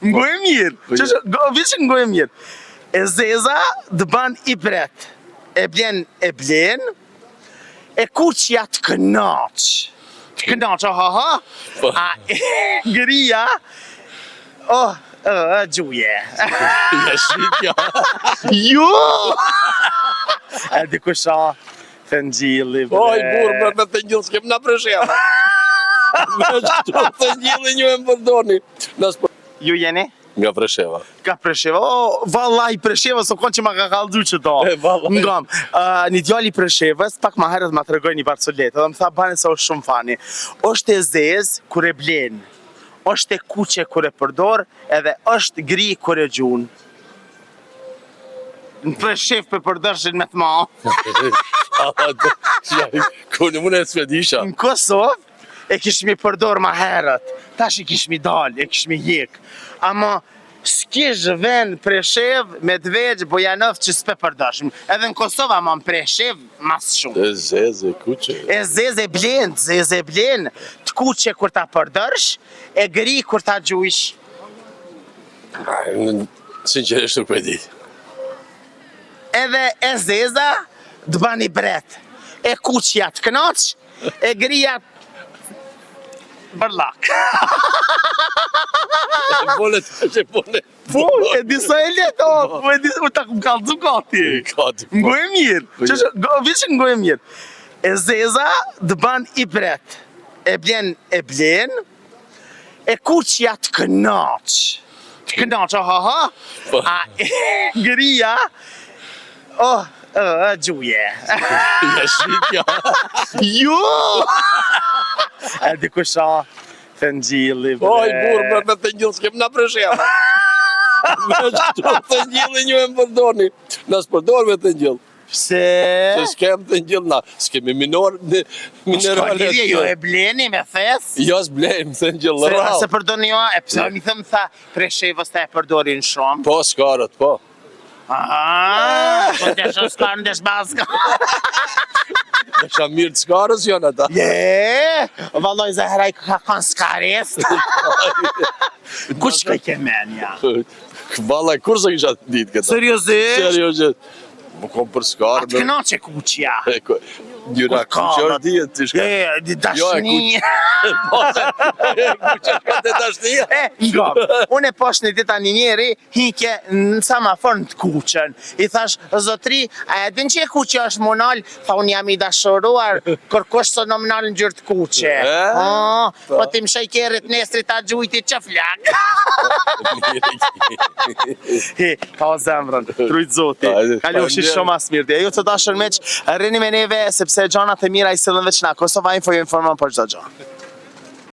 Ngoj mirë, vishë ngoj mirë. E zeza dë ban i bret. E blen, e kuqja të kënaq. Të kënaq, ha. A gëria, gjuje. Jashitja. Jo! E dikusha, të njilli, bre. Oj, burë, me të njillë, s'kem nga presheva. Me qëtu të njillë një e më përdoni. Ju jeni? Nga Presheva. Ka Presheva, vallaj Presheva, so konë që ma ka kallëzu që do. Ngam, një djali Preshevës, pak ma herët ma të regoj një barcoletë, dhe më tha bani sa është shumë fani. Është e zezë kur e blen, është e kuqe kur e përdor, edhe është gri kur e gjun. Në Preshev për përdërshin me të ma. Kone mune e svedisha. Në Kosovë, e kishmi përdor ma herët, tash i kishmi dal, e kishmi jek. Ama s'kish ven Preshev, Medvegjë, Bojanov që s'pe përdashim. Edhe në Kosovë, ama në Preshev, mas shumë. E zezë, e kuqe. E zezë e blen, të kuqe kur ta përdërsh, e gri kur ta gjujsh. Sinqerisht nuk e di. Edhe e zeza, të bani bret. E kuqja të kënaq, e grija bërlak. Bole të që bole. Po, e disa e letë, u ta më kallëzu gati. Ngoj e mirë, vishë ngoj e mirë. E zeza dë ban i bret. E blen, e kuqja të kënaq. Të kënaq, ha. A gëria, gjuje. Jashitja. Jo! E dikusha, të njilli, bre. Oj, burë, me të njillë, s'kem nga Presheva. Me qëtu të njillë një e më përdoni. Në s'përdor me të njillë. Pse? Se s'kem të njillë na, s'kemi minerale. Shkolirje, jo e bleni me thes? Jo s'blejmë të njillë, rrallë. Se përdoni jo, e pëse mi thëmë tha, Preshevës të e përdorin shumë. Po, s'karët, po. Po të shumë s'karën dhe shbaska. Dhe shë mirë të s'karës janë ata. Valloj Zahraj ka kanë s'kares. Kuç ka i ke menja? Vallaj, kur se kisha të ditë këta? Seriozisht? Seriozisht. Më kom për s'karë. Atë kënaqe kuqja. Njëra kuqë është dhjetë të shka. Dashni. Kuqë shka të dashni. Unë e posh një dita një njeri, hike në sa ma fornë të kuqën. I thash, zotri, a e din që e kuqë është monal? Tha, unë jam i dashuruar, kërkosh së në monal në gjyrë të kuqë. Po ti më shajkerit nesri ta gjujti që flak. Ka o zemrën, trujt zoti. Kalofshi shumë as mirë. Jo të dashën meq, rini me neve, sepse gjanat e mira i sëllën veç na Kosova Info ju informon për çdo gjë.